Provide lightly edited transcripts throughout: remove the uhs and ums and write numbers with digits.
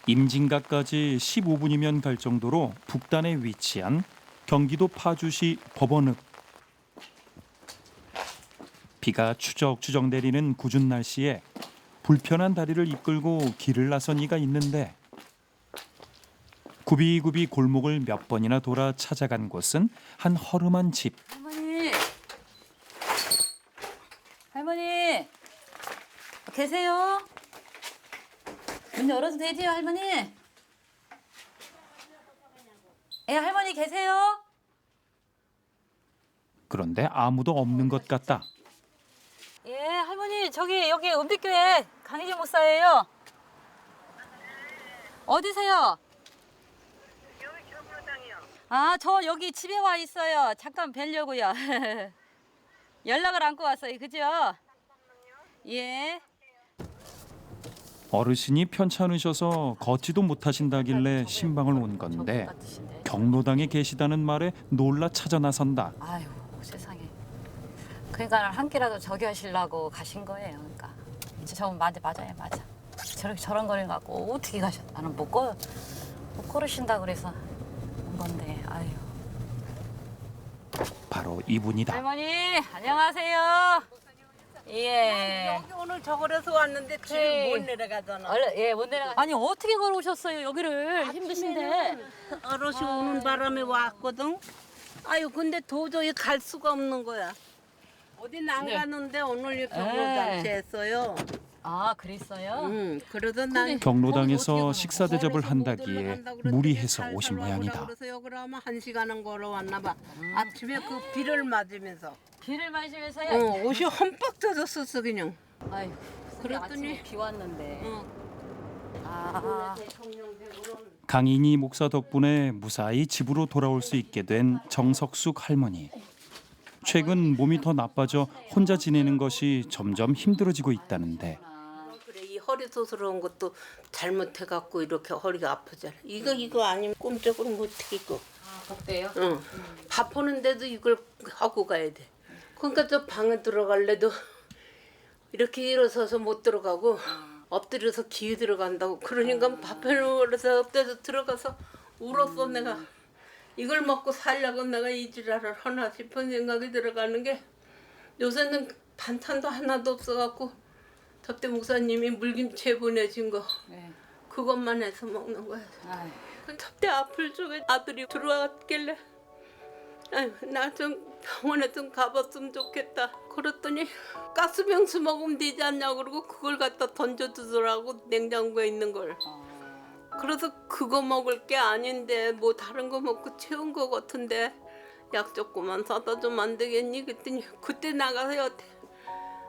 임진각까지 15분이면 갈 정도로 북단에 위치한 경기도 파주시 법원읍. 비가 추적추적 내리는 궂은 날씨에 불편한 다리를 이끌고 길을 나선 이가 있는데 굽이굽이 골목을 몇 번이나 돌아 찾아간 곳은 한 허름한 집. 할머니 계세요? 문 열어도 되지요, 할머니? 예, 할머니 계세요? 그런데 아무도 없는 것 같다. 예, 할머니 여기 은빛교회 강희재 목사예요. 어디세요? 여기 경로당이요. 아, 저 여기 집에 와 있어요. 잠깐 뵈려고요. 연락을 안고 왔어요, 그죠? 예. 어르신이 편찮으셔서 걷지도 못하신다길래 신방을 온 건데 경로당에 계시다는 말에 놀라 찾아 나선다. 아유, 세상에. 그러니까 한 끼라도 저기 하시려고 가신 거예요. 그러니까 저 맞아요, 맞아. 저렇게 저런 거를 갖고 어떻게 가셨? 나는 못 걸으신다 그래서 온 건데. 아유. 바로 이분이다. 할머니 안녕하세요. 예. 여기 오늘 저걸해서 왔는데 지금 못 내려가잖아. 못 내려가. 아니 어떻게 걸어오셨어요 여기를 힘드신데? 어르신 오는 바람에 왔거든. 아유 근데 도저히 갈 수가 없는 거야. 어디 안 가는데 오늘 이렇게 장치 했어요. 아 그랬어요? 그러던 난 경로당에서 식사 대접을 한다기에 무리해서 오신 모양이다. 그래서 여기로 하면 1시간은 걸어왔나 봐. 아침에 그 비를 맞으면서. 비를 마시면서요? 옷이 험뻑 젖었었어 그냥. 아유. 그랬더니 비 왔는데. 어. 아. 강인희 목사 덕분에 무사히 집으로 돌아올 수 있게 된 정석숙 할머니. 최근 몸이 더 나빠져 혼자 지내는 것이 점점 힘들어지고 있다는데 그래 이 허리 소스러운 것도 잘못해갖고 이렇게 허리가 아프잖아. 이거 아니면 꼼짝을 못하겠고. 아, 어때요? 응. 밥 하는데도 이걸 하고 가야 돼. 그러니까 저 방에 들어갈래도 이렇게 일어서서 못 들어가고 엎드려서 기어 들어간다고. 그러니까 밥해 놓으면서 엎드려서 들어가서 울었어 내가. 이걸 먹고 살려고 내가 이 지랄을 하나 싶은 생각이 들어가는 게 요새는 반찬도 하나도 없어갖고 접대 목사님이 물김치에 보내준 거 네. 그것만 해서 먹는 거야. 아유. 그 접대 앞을 쪽에 아들이 들어왔길래 아유 나 좀 병원에 좀 가봤으면 좋겠다. 그랬더니 가스병수 먹으면 되지 않냐 그러고 그걸 갖다 던져두더라고 냉장고에 있는 걸. 그래서 그거 먹을 게 아닌데 뭐 다른 거 먹고 채운 거 같은데 약 조금만 사다 좀 안 되겠니? 그랬더니 그때 나가서 여태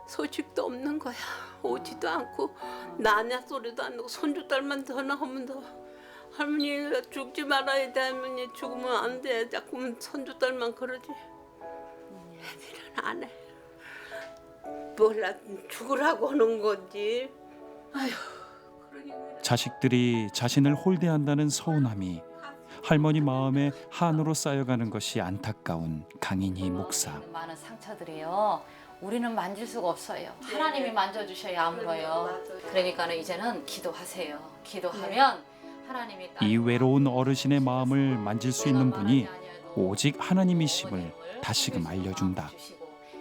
소식도 없는 거야. 오지도 않고 나냐 소리도 안 나고 손주딸만 전화하면 더 할머니 죽지 말아야 돼. 할머니 죽으면 안 돼. 자꾸만 손주딸만 그러지. 애들은 안 해. 몰라 죽으라고 하는 건지. 아휴. 자식들이 자신을 홀대한다는 서운함이 할머니 마음에 한으로 쌓여가는 것이 안타까운 강인희 목사. 많은 상처들이요. 우리는 만질 수가 없어요. 하나님이 만져주셔야 아물어요. 그러니까는 이제는 기도하세요. 기도하면 하나님이 이 외로운 어르신의 마음을 만질 수 있는 분이 오직 하나님이심을 다시금 알려준다.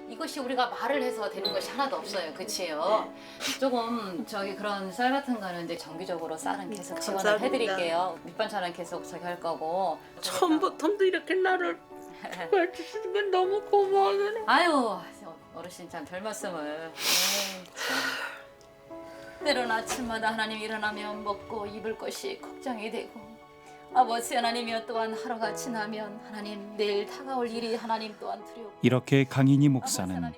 이것이 우리가 말을 해서 되는 것이 하나도 없어요. 그치요? 조금 그런 쌀 같은 거는 이제 정기적으로 쌀은 계속 지원을 감사합니다. 해드릴게요. 밑반찬은 계속 할 거고. 처음부터 이렇게 나를 도와주시는 건 너무 고마워요. 아유 어르신 참 별 말씀을. 에이, 참. 때론 아침마다 하나님 일어나면 먹고 입을 것이 걱정이 되고 아버지 하나님이여 또한 하루가 지나면 하나님 내일 다가올 일이 하나님 또한 두렵고 이렇게 강인희 목사는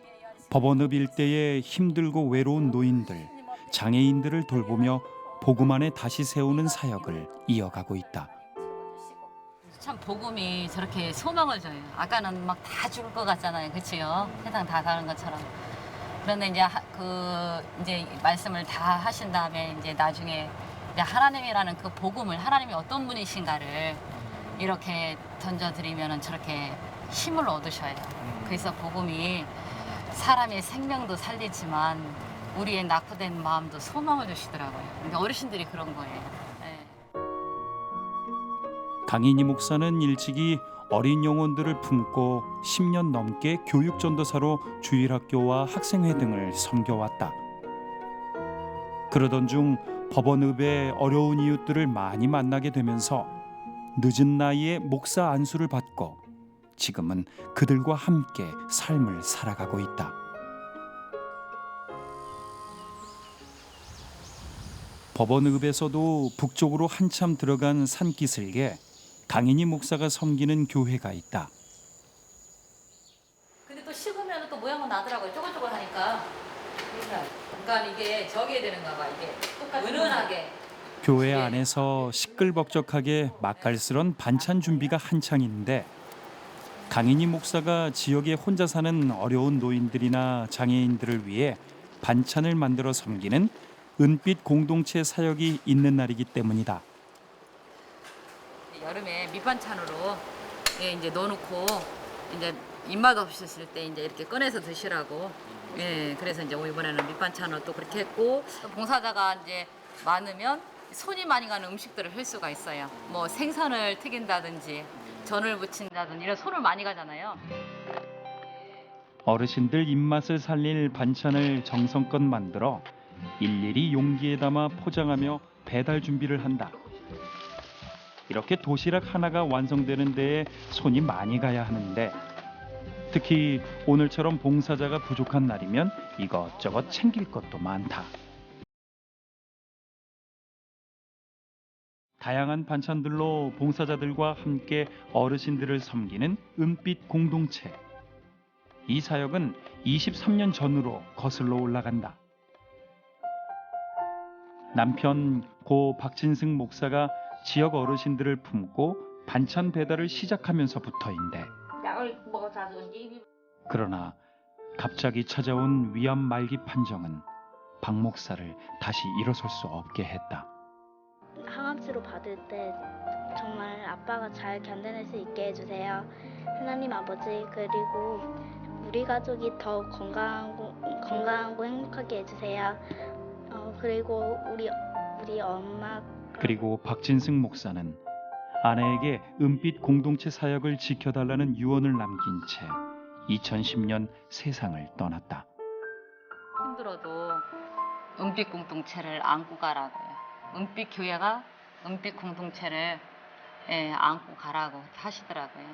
법원읍 일대의 힘들고 외로운 노인들, 장애인들을 돌보며 복음 안에 다시 세우는 사역을 이어가고 있다. 참 복음이 저렇게 소망을 줘요. 아까는 막 다 죽을 것 같잖아요, 그렇지요? 세상 다 사는 것처럼. 그런데 이제 말씀을 다 하신 다음에 이제 나중에 이제 하나님이라는 그 복음을 하나님이 어떤 분이신가를 이렇게 던져드리면은 저렇게 힘을 얻으셔요. 그래서 복음이 사람의 생명도 살리지만 우리의 낙후된 마음도 소망을 주시더라고요. 근데 어르신들이 그런 거예요. 네. 강인희 목사는 일찍이 어린 영혼들을 품고 10년 넘게 교육전도사로 주일학교와 학생회 등을 섬겨왔다. 그러던 중 법원읍의 어려운 이웃들을 많이 만나게 되면서 늦은 나이에 목사 안수를 받고 지금은 그들과 함께 삶을 살아가고 있다. 법원읍에서도 북쪽으로 한참 들어간 산기슭에 강인희 목사가 섬기는 교회가 있다. 근데 또 식으면 또 모양은 나더라고요. 쪼글쪼글하니까. 그러니까 이게 저기에 되는가 봐. 이게 똑같이 은은하게. 교회 안에서 시끌벅적하게 맛깔스런 반찬 준비가 한창인데 강인희 목사가 지역에 혼자 사는 어려운 노인들이나 장애인들을 위해 반찬을 만들어 섬기는 은빛 공동체 사역이 있는 날이기 때문이다. 여름에 밑반찬으로 이제 넣어놓고 이제 입맛 없으실 때 이제 이렇게 꺼내서 드시라고. 그래서 이제 이번에는 밑반찬으로 또 그렇게 했고, 또 봉사자가 이제 많으면 손이 많이 가는 음식들을 할 수가 있어요. 뭐 생선을 튀긴다든지 전을 부친다든지 이런 손을 많이 가잖아요. 어르신들 입맛을 살릴 반찬을 정성껏 만들어 일일이 용기에 담아 포장하며 배달 준비를 한다. 이렇게 도시락 하나가 완성되는 데에 손이 많이 가야 하는데 특히 오늘처럼 봉사자가 부족한 날이면 이것저것 챙길 것도 많다. 다양한 반찬들로 봉사자들과 함께 어르신들을 섬기는 은빛 공동체. 이 사역은 23년 전으로 거슬러 올라간다. 남편 고 박진승 목사가 지역 어르신들을 품고 반찬 배달을 시작하면서부터인데 그러나 갑자기 찾아온 위암 말기 판정은 박 목사를 다시 일어설 수 없게 했다. 항암치료 받을 때 정말 아빠가 잘 견뎌낼 수 있게 해주세요. 하나님 아버지, 그리고 우리 가족이 더 건강하고 행복하게 해주세요. 그리고 우리 엄마. 그리고 박진승 목사는 아내에게 은빛 공동체 사역을 지켜달라는 유언을 남긴 채 2010년 세상을 떠났다. 힘들어도 은빛 공동체를 안고 가라고요. 은빛 교회가 은빛 공동체를 안고 가라고 하시더라고요.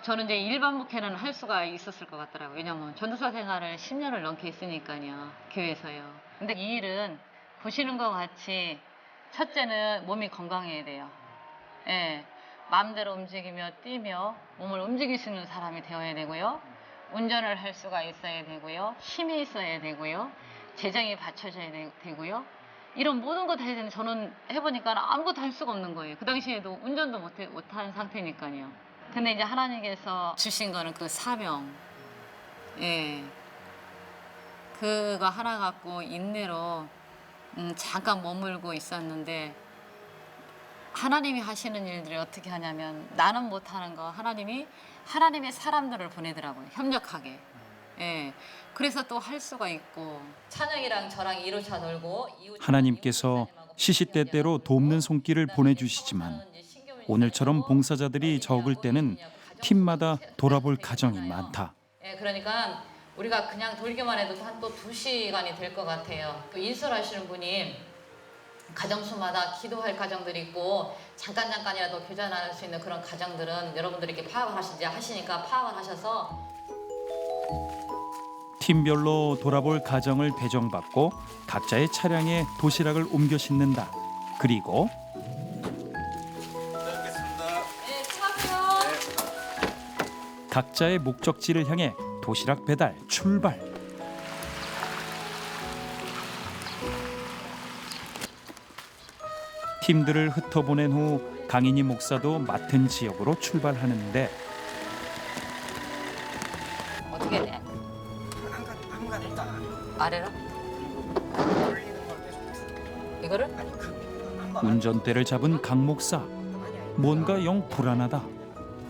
저는 이제 일반 목회는 할 수가 있었을 것 같더라고요. 왜냐면 전도사 생활을 10년을 넘게 했으니까요. 교회에서요. 근데 이 일은 보시는 것 같이 첫째는 몸이 건강해야 돼요. 마음대로 움직이며 뛰며 몸을 움직일 수 있는 사람이 되어야 되고요. 운전을 할 수가 있어야 되고요. 힘이 있어야 되고요. 재정이 받쳐져야 되고요. 이런 모든 것 다 해야 되는데 저는 해보니까 아무것도 할 수가 없는 거예요. 그 당시에도 운전도 못한 상태니까요. 근데 이제 하나님께서 주신 거는 그 사명. 그거 하나 갖고 인내로 잠깐 머물고 있었는데 하나님이 하시는 일들이 어떻게 하냐면 나는 못하는 거 하나님의 사람들을 보내더라고요. 협력하게. 그래서 또 할 수가 있고 찬영이랑 저랑 1호차 놀고 하나님께서 시시때때로 돕는 손길을 보내주시지만 오늘처럼 봉사자들이 적을 때는 팀마다 돌아볼 가정이 많다. 그러니까 우리가 그냥 돌기만 해도 한 또 2시간이 될 것 같아요. 또 인솔하시는 분이 가정수마다 기도할 가정들이 있고 잠깐이라도 교전할 수 있는 그런 가정들은 여러분들이 이렇게 파악을 하시니까 파악을 하셔서 팀별로 돌아볼 가정을 배정받고 각자의 차량에 도시락을 옮겨 싣는다. 그리고 각자의 목적지를 향해 도시락 배달 출발. 팀들을 흩어보낸 후 강인희 목사도 맡은 지역으로 출발하는데 어떻게 돼? 아래로? 이거를? 운전대를 잡은 강 목사. 뭔가 영 불안하다.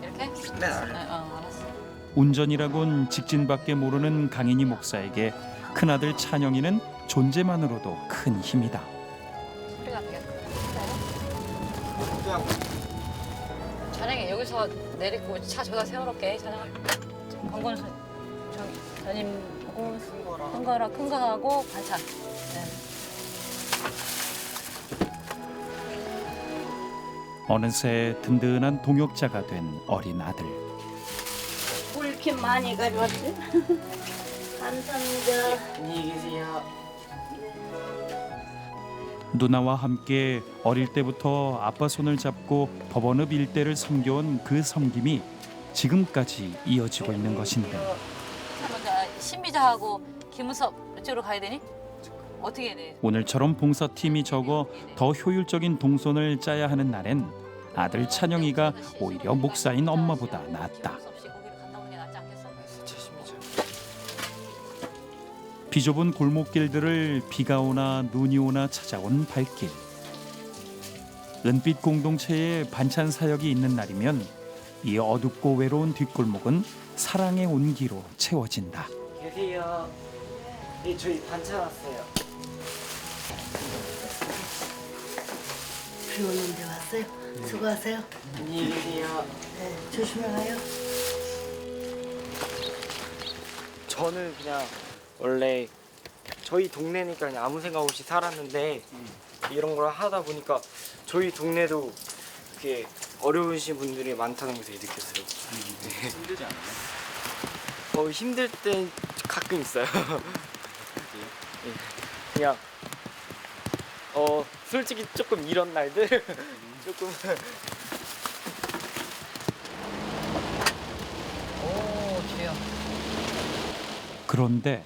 이렇게? 네. 알았어. 운전이라곤 직진밖에 모르는 강인희 목사에게 큰아들 찬영이는 존재만으로도 큰 힘이다. 소리가 되게 저녁에 여기서 내리고 차 저기다 세워놓게. 저녁 건건수 저기 전임 큰 거하고 반찬. 네. 어느새 든든한 동역자가 된 어린 아들. 물 이렇게 많이 가져왔지? 감사합니다. 안녕히 계세요. 누나와 함께 어릴 때부터 아빠 손을 잡고 법원읍 일대를 섬겨온 그 섬김이 지금까지 이어지고 있는 것인데 먼저 신비자하고 김우섭 이쪽으로 가야 되니? 어떻게 해야 돼? 오늘처럼 봉사팀이 적어 더 효율적인 동선을 짜야 하는 날엔 아들 찬영이가 오히려 목사인 엄마보다 낫다. 비좁은 골목길들을 비가 오나 눈이 오나 찾아온 발길. 은빛 공동체에 반찬 사역이 있는 날이면 이 어둡고 외로운 뒷골목은 사랑의 온기로 채워진다. 계세요. 네, 저희 반찬 왔어요. 비 오는데 왔어요? 수고하세요. 안녕히 계세요. 네, 조심히 가요. 저는 그냥 원래 저희 동네니까 그냥 아무 생각 없이 살았는데 이런 걸 하다 보니까 저희 동네도 이렇게 어려우신 분들이 많다는 걸 되게 느꼈어요. 힘들지 않아요? 힘들 땐 가끔 있어요. 네, 그냥 솔직히 조금 이런 날들 조금 오, 주여. 그런데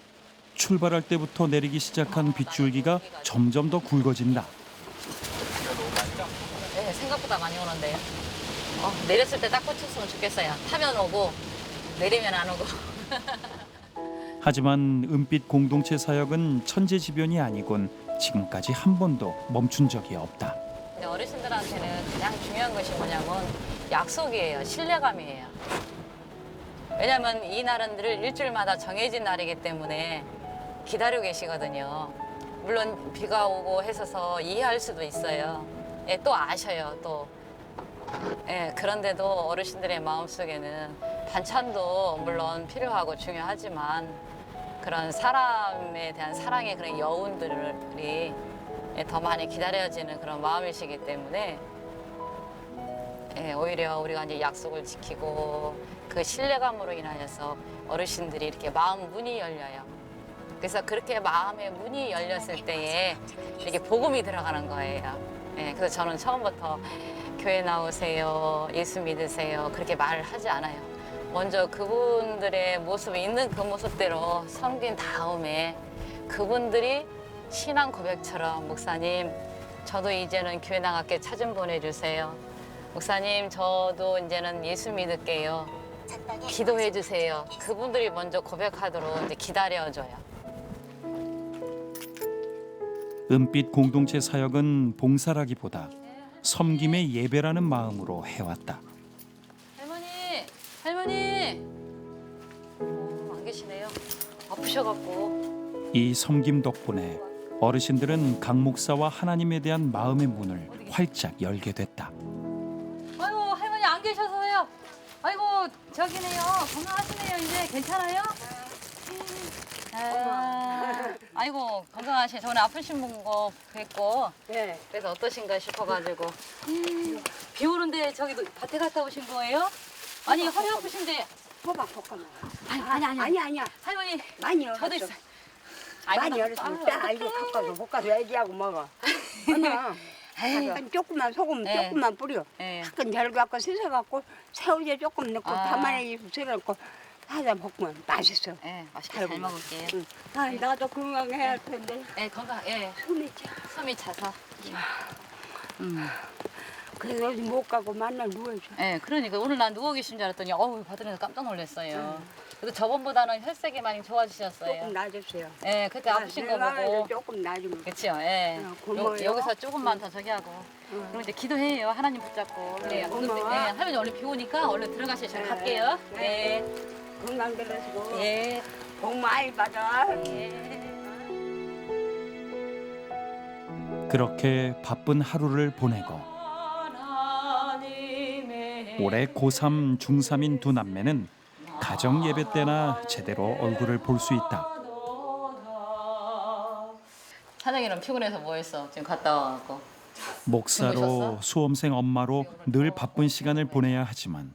출발할 때부터 내리기 시작한 빗줄기가 점점 더 굵어진다. 네, 생각보다 많이 오는데요. 내렸을 때 딱 꽂혔으면 좋겠어요. 타면 오고 내리면 안 오고. 하지만 은빛 공동체 사역은 천재지변이 아니곤 지금까지 한 번도 멈춘 적이 없다. 근데 어르신들한테는 가장 중요한 것이 뭐냐면 약속이에요. 신뢰감이에요. 왜냐면 이 날은 늘 일주일마다 정해진 날이기 때문에 기다리고 계시거든요. 물론 비가 오고 해서 이해할 수도 있어요. 예, 또 아셔요, 또. 예, 그런데도 어르신들의 마음속에는 반찬도 물론 필요하고 중요하지만 그런 사람에 대한 사랑의 그런 여운들이 더 많이 기다려지는 그런 마음이시기 때문에 예, 오히려 우리가 이제 약속을 지키고 그 신뢰감으로 인하여서 어르신들이 이렇게 마음 문이 열려요. 그래서 그렇게 마음의 문이 열렸을 때에 이렇게 복음이 들어가는 거예요. 예, 그래서 저는 처음부터 교회 나오세요, 예수 믿으세요 그렇게 말을 하지 않아요. 먼저 그분들의 모습이 있는 그 모습대로 섬긴 다음에 그분들이 신앙 고백처럼 목사님 저도 이제는 교회 나갈게 차 좀 보내주세요. 목사님 저도 이제는 예수 믿을게요. 기도해 주세요. 그분들이 먼저 고백하도록 이제 기다려줘요. 은빛 공동체 사역은 봉사라기보다 섬김의 예배라는 마음으로 해왔다. 할머니 안 계시네요. 아프셔갖고. 이 섬김 덕분에 어르신들은 강 목사와 하나님에 대한 마음의 문을 활짝 열게 됐다. 아이고 할머니 안 계셔서요. 아이고 저기네요. 건강하시네요. 이제 괜찮아요? 아이고 건강하시네. 저번에 아프신 분 거 뵙고 네. 그래서 어떠신가 싶어가지고. 비 오는데 저기 밭에 갔다 오신 거예요? 아니 허리 아프신데. 호박 볶아먹어. 아니야. 할머니 많이 저도 얼었어. 있어요. 많이 얼었으면 딱 이거 볶아서 볶아서 애기하고 먹어. 그냥 약간 조금만 소금 네. 조금만 뿌려. 네. 약간 덜갖고 씻어갖고 새우젓 조금 넣고 아. 가만히 썰어갖고 하다 볶으면 맛있어. 네, 맛있게 잘 먹을게요. 응. 아, 나도 건강해야 할 텐데. 네, 건강. 예, 숨이 차. 숨이 차서. 그래서 어디 못 가고 맨날 누워있어. 예, 그러니까 오늘 난 누워 계신 줄 알았더니 어우 받으면서 깜짝 놀랐어요. 그래도 저번보다는 혈색이 많이 좋아지셨어요. 조금 나아졌어요. 예, 그때 아프신 거 보고. 조금 나아지면. 그렇죠. 예. 고마워요. 여기서 조금만 더 저기 하고. 그럼 이제 기도해요. 하나님 붙잡고. 네, 고마워. 예, 할머니 얼른 비 오니까 얼른 들어가시죠. 제가 갈게요. 네. 건강 들으시고. 예. 복 많이 받아. 그렇게 바쁜 하루를 보내고 올해 고3, 중3인 두 남매는 가정 예배 때나 제대로 얼굴을 볼 수 있다. 사장님은 피곤해서 뭐 했어? 지금 갔다 와갖고. 목사로 주무셨어? 수험생 엄마로 늘 바쁜 시간을 보내야 하지만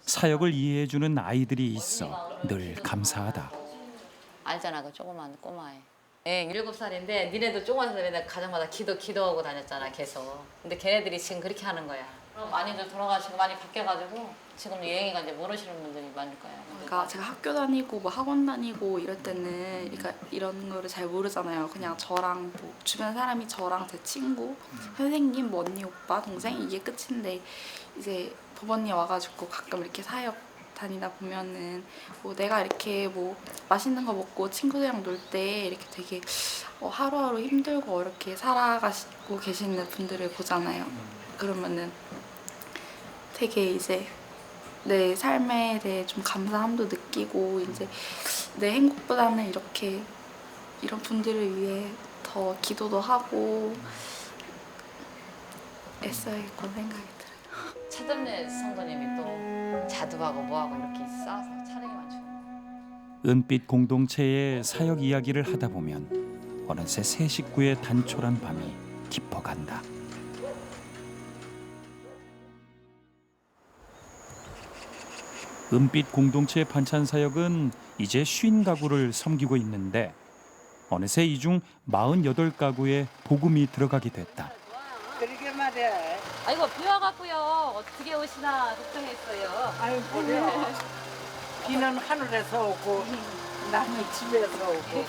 사역을 이해해주는 아이들이 있어 늘 감사하다. 알잖아, 그 조그만 꼬마애. 예, 7살인데 니네도 조그만 살 맨날 가정마다 기도하고 다녔잖아, 계속. 근데 걔네들이 지금 그렇게 하는 거야. 많이들 돌아가시고 많이 바뀌어가지고 지금 여행이가 이제 모르시는 분들이 많을 거예요. 그러니까 제가 학교 다니고 뭐 학원 다니고 이럴 때는 그러니까 이런 거를 잘 모르잖아요. 그냥 저랑 뭐 주변 사람이 저랑 제 친구, 선생님, 뭐 언니, 오빠, 동생 이게 끝인데 이제 법원이 와가지고 가끔 이렇게 사역 다니다 보면은 뭐 내가 이렇게 뭐 맛있는 거 먹고 친구들이랑 놀 때 이렇게 되게 하루하루 힘들고 어렵게 살아가시고 계시는 분들을 보잖아요. 그러면은 되게 이제 내 삶에 대해 좀 감사함도 느끼고 이제 내 행복보다는 이렇게 이런 분들을 위해 더 기도도 하고 애써야겠다는 생각이 들어요. 차점내 성도님이 또 자두하고 뭐하고 이렇게 싸서 차량이 많죠. 은빛 공동체의 사역 이야기를 하다 보면 어느새 세 식구의 단촐한 밤이 깊어간다. 은빛 공동체 반찬 사역은 이제 50가구를 섬기고 있는데 어느새 이 중 48가구에 복음이 들어가게 됐다. 그러게 말이야. 아이고 비 와갖고요. 어떻게 오시나 걱정했어요. 아이고 그래. 비는 하늘에서 오고 나는 집에서 오고.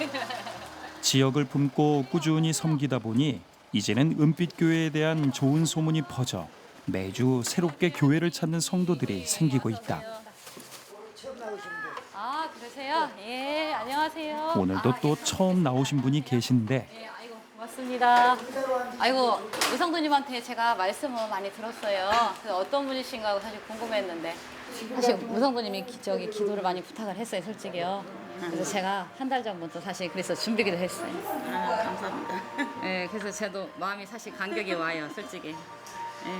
지역을 품고 꾸준히 섬기다 보니 이제는 은빛교회에 대한 좋은 소문이 퍼져 매주 새롭게 교회를 찾는 성도들이 생기고 있다. 아 그러세요? 예 안녕하세요. 오늘도 또 처음 나오신 분이 계신데 예 아이고 고맙습니다. 아이고 우성도님한테 제가 말씀을 많이 들었어요. 그래서 어떤 분이신가 하고 사실 궁금했는데 사실 우성도님이 저기 기도를 많이 부탁을 했어요 솔직히요. 그래서 제가 한 달 전부터 사실 그래서 준비기도 했어요. 아, 감사합니다. 예 그래서 저도 마음이 사실 감격이 와요 솔직히. 예.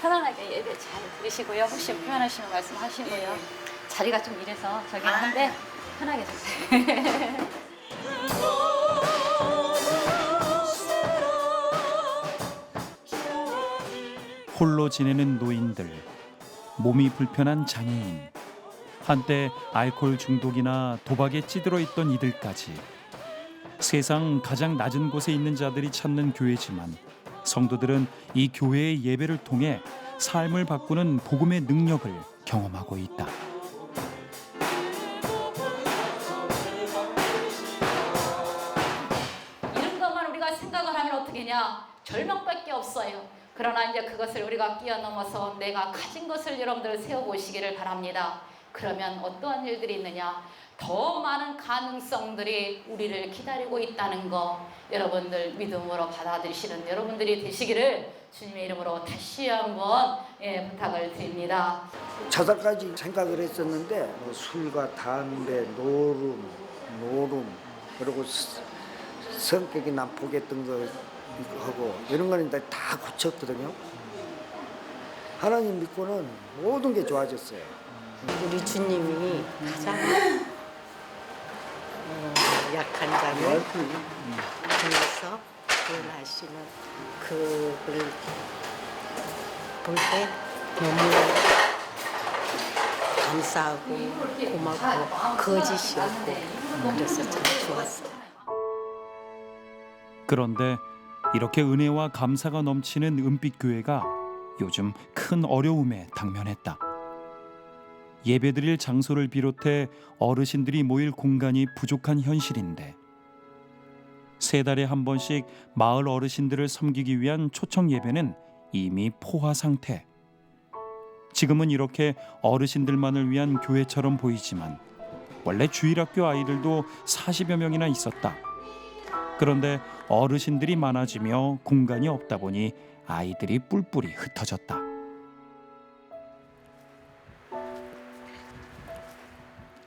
편안하게 예배 잘 드리시고요. 혹시 불편하시면 말씀하시고요. 자리가 좀 이래서 저긴 한데 편하게 드세요. 홀로 지내는 노인들, 몸이 불편한 장애인, 한때 알코올 중독이나 도박에 찌들어 있던 이들까지 세상 가장 낮은 곳에 있는 자들이 찾는 교회지만 성도들은 이 교회의 예배를 통해 삶을 바꾸는 복음의 능력을 경험하고 있다. 이런 것만 우리가 생각을 하면 어떻게냐? 절망밖에 없어요. 그러나 이제 그것을 우리가 뛰어넘어서 내가 가진 것을 여러분들 세워보시기를 바랍니다. 그러면 어떠한 일들이 있느냐? 더 많은 가능성들이 우리를 기다리고 있다는 거 여러분들 믿음으로 받아들이시는 여러분들이 되시기를 주님의 이름으로 다시 한번 부탁을 드립니다. 자살까지 생각을 했었는데 뭐 술과 담배, 노름 그리고 성격이 나쁘겠던 거 하고 이런 거는 다 고쳤거든요. 하나님 믿고는 모든 게 좋아졌어요. 우리 주님이 가장 약한 자를 위해서 구원하시는 그걸 볼 때 너무 감사하고 고맙고 거짓이 없고 그래서 참 좋았어요. 그런데 이렇게 은혜와 감사가 넘치는 은빛교회가 요즘 큰 어려움에 당면했다. 예배드릴 장소를 비롯해 어르신들이 모일 공간이 부족한 현실인데 3달에 한 번씩 마을 어르신들을 섬기기 위한 초청 예배는 이미 포화 상태. 지금은 이렇게 어르신들만을 위한 교회처럼 보이지만 원래 주일학교 아이들도 40여 명이나 있었다. 그런데 어르신들이 많아지며 공간이 없다 보니 아이들이 뿔뿔이 흩어졌다.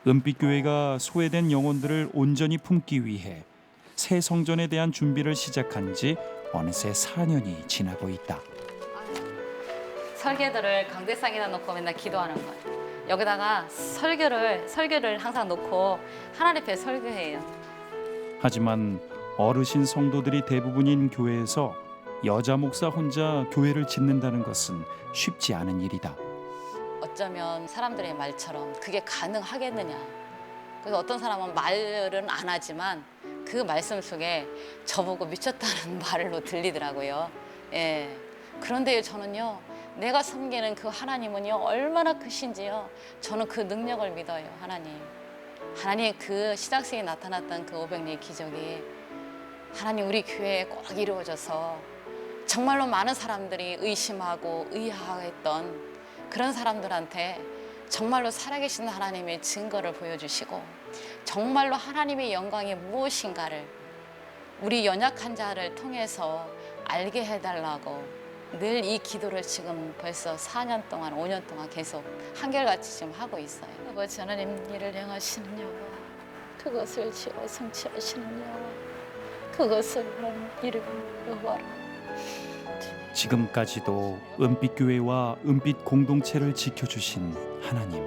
은빛교회가 소외된 영혼들을 온전히 품기 위해 새 성전에 대한 준비를 시작한 지 어느새 4년이 지나고 있다. 설계들을 강대상에다 놓고 맨날 기도하는 거예요. 여기다가 설교를 항상 놓고 하나님 앞에 설교해요. 하지만 어르신 성도들이 대부분인 교회에서 여자 목사 혼자 교회를 짓는다는 것은 쉽지 않은 일이다. 어쩌면 사람들의 말처럼 그게 가능하겠느냐. 그래서 어떤 사람은 말은 안 하지만 그 말씀 속에 저보고 미쳤다는 말로 들리더라고요. 예. 그런데 저는요, 내가 섬기는 그 하나님은요, 얼마나 크신지요. 저는 그 능력을 믿어요, 하나님. 하나님 그 시작생에 나타났던 그 500리의 기적이 하나님 우리 교회에 꼭 이루어져서 정말로 많은 사람들이 의심하고 의아했던 그런 사람들한테 정말로 살아계신 하나님의 증거를 보여주시고 정말로 하나님의 영광이 무엇인가를 우리 연약한 자를 통해서 알게 해달라고 늘 이 기도를 지금 벌써 4년 동안 5년 동안 계속 한결같이 지금 하고 있어요. 아버지 하나님 일을 행하시는 여호와, 그것을 지어 성취하시는 여호와, 그것을 하나님 이름 여호와라. 지금까지도 은빛교회와 은빛 공동체를 지켜주신 하나님.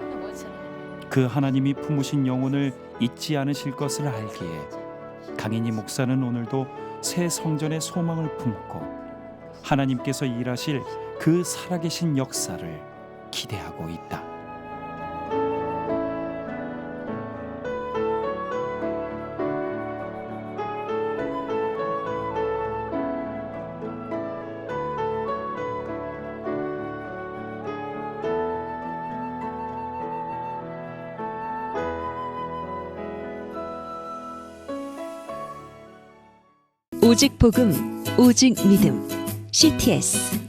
아버지 하나님. 그 하나님이 품으신 영혼을 잊지 않으실 것을 알기에 강인희 목사는 오늘도 새 성전의 소망을 품고 하나님께서 일하실 그 살아계신 역사를 기대하고 있다. 오직 복음, 오직 믿음, CTS